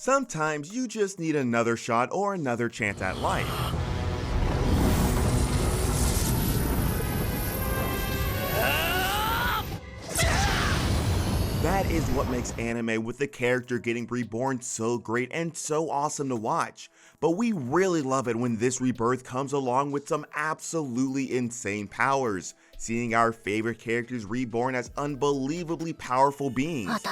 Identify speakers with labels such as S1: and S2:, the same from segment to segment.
S1: Sometimes you just need another shot or another chance at life. That is what makes anime with the character getting reborn so great and so awesome to watch. But we really love it when this rebirth comes along with some absolutely insane powers, seeing our favorite characters reborn as unbelievably powerful beings.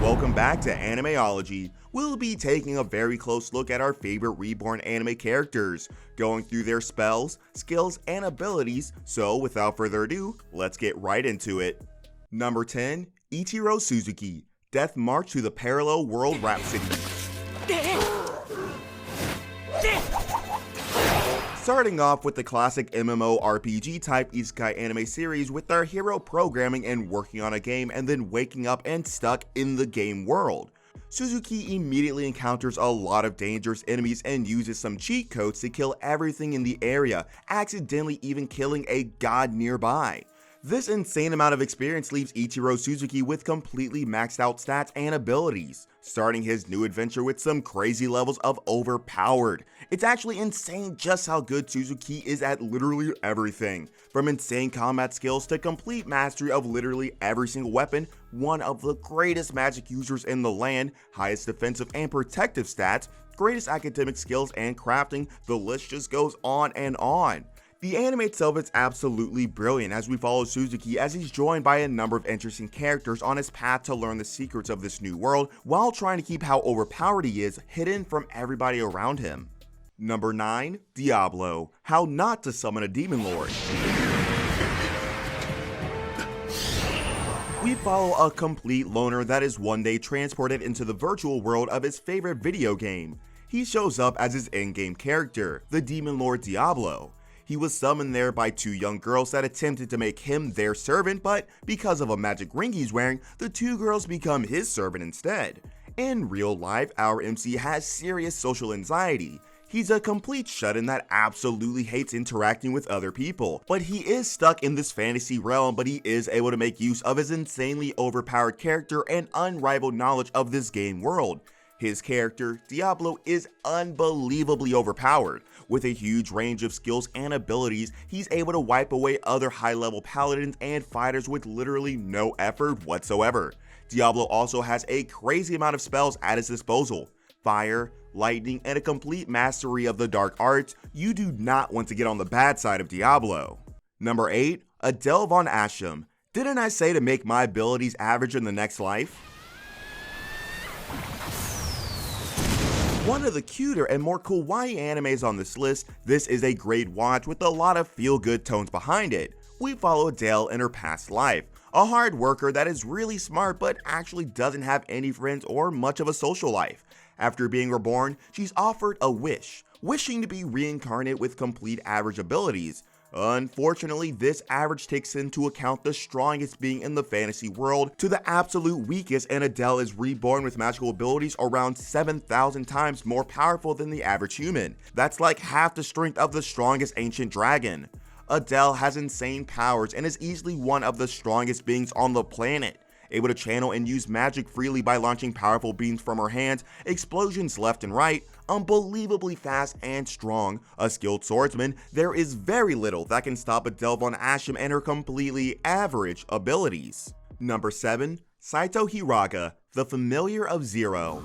S1: Welcome back to Animeology. We'll be taking a very close look at our favorite reborn anime characters, going through their spells, skills, and abilities, so without further ado, let's get right into it. Number 10, Eijiro Suzuki, Death March to the Parallel World Rhapsody. Starting off with the classic MMORPG type Isekai anime series with our hero programming and working on a game and then waking up and stuck in the game world. Suzuki immediately encounters a lot of dangerous enemies and uses some cheat codes to kill everything in the area, accidentally even killing a god nearby. This insane amount of experience leaves Eijiro Suzuki with completely maxed out stats and abilities, starting his new adventure with some crazy levels of overpowered. It's actually insane just how good Suzuki is at literally everything, from insane combat skills to complete mastery of literally every single weapon, one of the greatest magic users in the land, highest defensive and protective stats, greatest academic skills and crafting, the list just goes on and on. The anime itself is absolutely brilliant as we follow Suzuki as he's joined by a number of interesting characters on his path to learn the secrets of this new world while trying to keep how overpowered he is hidden from everybody around him. Number 9, Diablo, How Not to Summon a Demon Lord. We follow a complete loner that is one day transported into the virtual world of his favorite video game. He shows up as his in-game character, the Demon Lord Diablo. He was summoned there by two young girls that attempted to make him their servant, but because of a magic ring he's wearing, the two girls become his servant instead. In real life, our MC has serious social anxiety. He's a complete shut-in that absolutely hates interacting with other people, but he is stuck in this fantasy realm, but he is able to make use of his insanely overpowered character and unrivaled knowledge of this game world. His character, Diablo, is unbelievably overpowered. With a huge range of skills and abilities, he's able to wipe away other high-level paladins and fighters with literally no effort whatsoever. Diablo also has a crazy amount of spells at his disposal. Fire, lightning, and a complete mastery of the dark arts. You do not want to get on the bad side of Diablo. Number 8, Adele von Asham. Didn't I say to make my abilities average in the next life? One of the cuter and more kawaii animes on this list, this is a great watch with a lot of feel-good tones behind it. We follow Adele in her past life, a hard worker that is really smart but actually doesn't have any friends or much of a social life. After being reborn, she's offered a wish, wishing to be reincarnated with complete average abilities. Unfortunately, this average takes into account the strongest being in the fantasy world to the absolute weakest, and Adele is reborn with magical abilities around 7,000 times more powerful than the average human. That's like half the strength of the strongest ancient dragon. Adele has insane powers and is easily one of the strongest beings on the planet. Able to channel and use magic freely by launching powerful beams from her hands, explosions left and right, unbelievably fast and strong, a skilled swordsman, there is very little that can stop Adele von Asham and her completely average abilities. Number 7, Saito Hiraga, the Familiar of Zero.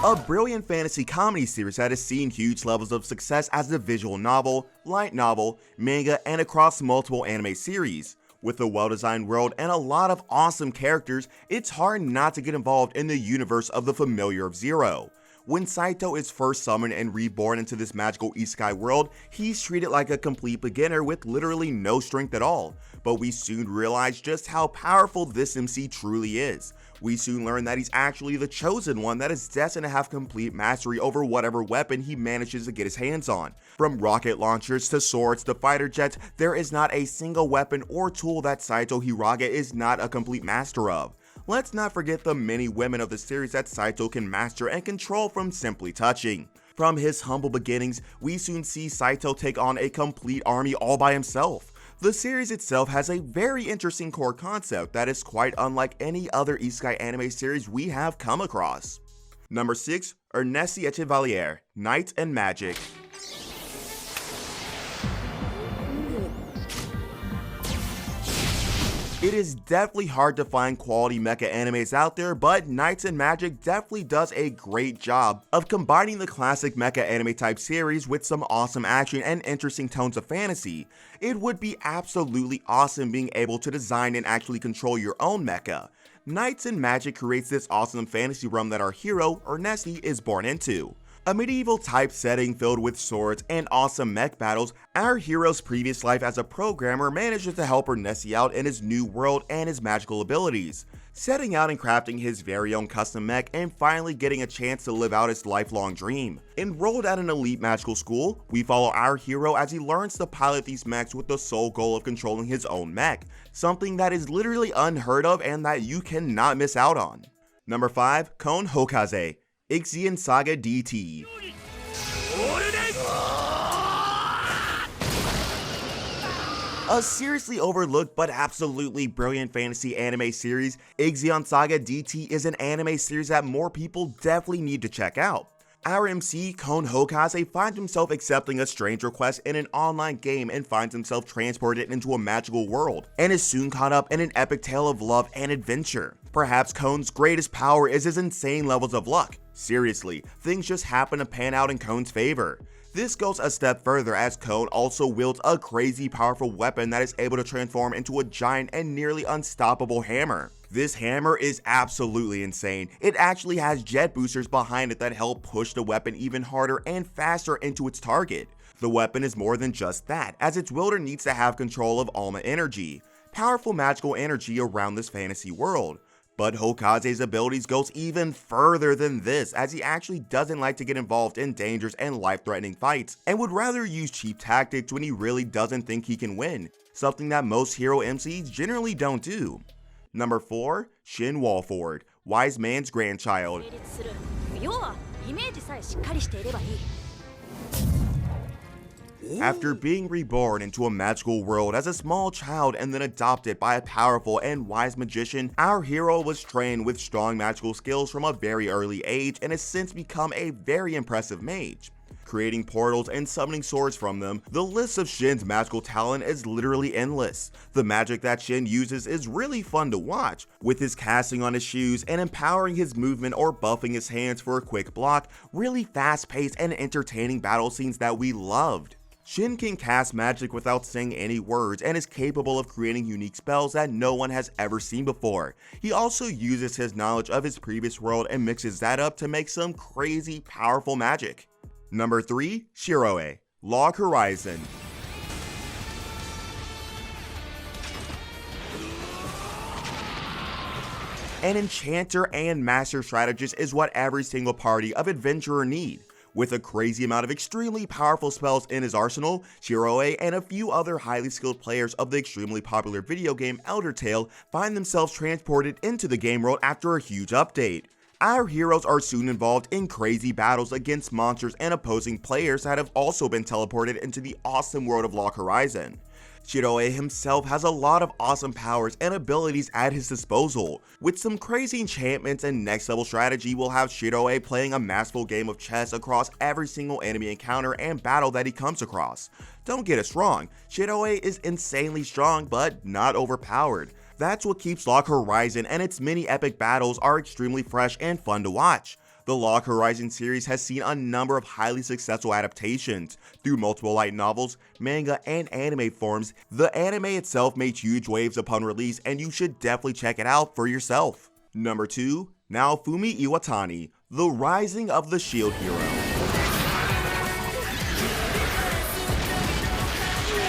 S1: A brilliant fantasy comedy series that has seen huge levels of success as a visual novel, light novel, manga, and across multiple anime series. With a well-designed world and a lot of awesome characters, it's hard not to get involved in the universe of the Familiar of Zero. When Saito is first summoned and reborn into this magical isekai world, he's treated like a complete beginner with literally no strength at all. But we soon realize just how powerful this MC truly is. We soon learn that he's actually the chosen one that is destined to have complete mastery over whatever weapon he manages to get his hands on. From rocket launchers to swords to fighter jets, there is not a single weapon or tool that Saito Hiraga is not a complete master of. Let's not forget the many women of the series that Saito can master and control from simply touching. From his humble beginnings, we soon see Saito take on a complete army all by himself. The series itself has a very interesting core concept that is quite unlike any other isekai anime series we have come across. Number 6. Ernesti et Chevalier, Knight and Magic. It is definitely hard to find quality mecha animes out there, but Knights and Magic definitely does a great job of combining the classic mecha anime type series with some awesome action and interesting tones of fantasy. It would be absolutely awesome being able to design and actually control your own mecha. Knights and Magic creates this awesome fantasy realm that our hero, Ernesti, is born into. A medieval type setting filled with swords and awesome mech battles, our hero's previous life as a programmer manages to help Ernesti out in his new world and his magical abilities, setting out and crafting his very own custom mech and finally getting a chance to live out his lifelong dream. Enrolled at an elite magical school, we follow our hero as he learns to pilot these mechs with the sole goal of controlling his own mech, something that is literally unheard of and that you cannot miss out on. Number 5. Kon Hokaze, Ixion Saga DT. A seriously overlooked but absolutely brilliant fantasy anime series, Ixion Saga DT is an anime series that more people definitely need to check out. Our MC, Kon Hokaze, finds himself accepting a strange request in an online game and finds himself transported into a magical world, and is soon caught up in an epic tale of love and adventure. Perhaps Kon's greatest power is his insane levels of luck. Seriously, things just happen to pan out in Kon's favor. This goes a step further as Kon also wields a crazy powerful weapon that is able to transform into a giant and nearly unstoppable hammer. This hammer is absolutely insane. It actually has jet boosters behind it that help push the weapon even harder and faster into its target. The weapon is more than just that, as its wielder needs to have control of Alma energy, powerful magical energy around this fantasy world. But Hokaze's abilities goes even further than this, as he actually doesn't like to get involved in dangerous and life-threatening fights, and would rather use cheap tactics when he really doesn't think he can win, something that most hero MCs generally don't do. Number 4. Shin Watanabe, Wise Man's Grandchild. After being reborn into a magical world as a small child and then adopted by a powerful and wise magician, our hero was trained with strong magical skills from a very early age and has since become a very impressive mage. Creating portals and summoning swords from them, the list of Shin's magical talent is literally endless. The magic that Shin uses is really fun to watch, with his casting on his shoes and empowering his movement or buffing his hands for a quick block, really fast-paced and entertaining battle scenes that we loved. Shin can cast magic without saying any words and is capable of creating unique spells that no one has ever seen before. He also uses his knowledge of his previous world and mixes that up to make some crazy powerful magic. Number 3. Shiro, Log Horizon. An enchanter and master strategist is what every single party of adventurer need. With a crazy amount of extremely powerful spells in his arsenal, Shiro and a few other highly skilled players of the extremely popular video game Elder Tale find themselves transported into the game world after a huge update. Our heroes are soon involved in crazy battles against monsters and opposing players that have also been teleported into the awesome world of Log Horizon. Shiro himself has a lot of awesome powers and abilities at his disposal. With some crazy enchantments and next level strategy, we'll have Shiro playing a masterful game of chess across every single enemy encounter and battle that he comes across. Don't get us wrong, Shiro is insanely strong but not overpowered. That's what keeps Log Horizon and its many epic battles are extremely fresh and fun to watch. The Log Horizon series has seen a number of highly successful adaptations. Through multiple light novels, manga, and anime forms, the anime itself made huge waves upon release and you should definitely check it out for yourself. Number 2. Naofumi Iwatani, The Rising of the Shield Hero.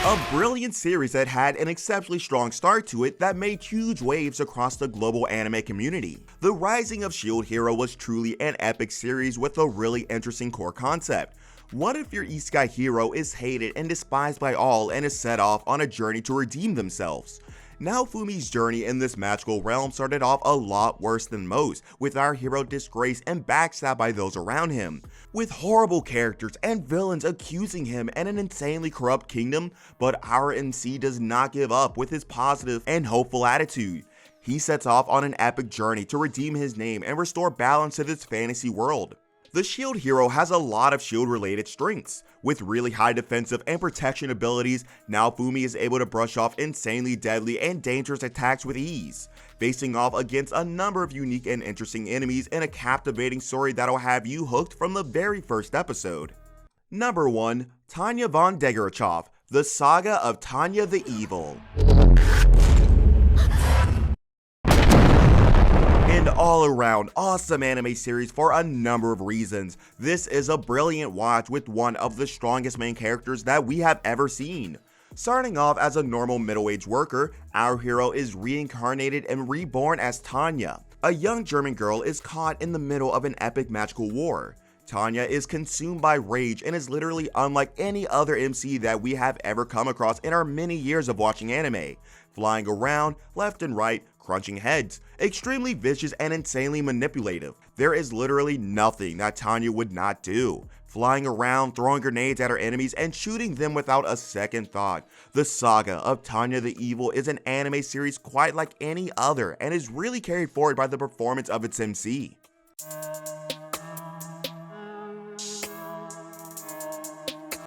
S1: A brilliant series that had an exceptionally strong start to it that made huge waves across the global anime community. The Rising of Shield Hero was truly an epic series with a really interesting core concept. What if your isekai hero is hated and despised by all and is set off on a journey to redeem themselves? Now Fumi's journey in this magical realm started off a lot worse than most, with our hero disgraced and backstabbed by those around him, with horrible characters and villains accusing him and an insanely corrupt kingdom. But our MC does not give up with his positive and hopeful attitude. He sets off on an epic journey to redeem his name and restore balance to this fantasy world. The shield hero has a lot of shield related strengths. With really high defensive and protection abilities, now Fumi is able to brush off insanely deadly and dangerous attacks with ease, facing off against a number of unique and interesting enemies in a captivating story that'll have you hooked from the very first episode. Number 1. Tanya von Degerichov, the Saga of Tanya the Evil. An all-around awesome anime series for a number of reasons. This is a brilliant watch with one of the strongest main characters that we have ever seen. Starting off as a normal middle-aged worker, our hero is reincarnated and reborn as Tanya. A young German girl is caught in the middle of an epic magical war. Tanya is consumed by rage and is literally unlike any other MC that we have ever come across in our many years of watching anime, flying around left and right, crunching heads, extremely vicious and insanely manipulative. There is literally nothing that Tanya would not do, flying around, throwing grenades at her enemies and shooting them without a second thought. The Saga of Tanya the Evil is an anime series quite like any other and is really carried forward by the performance of its MC.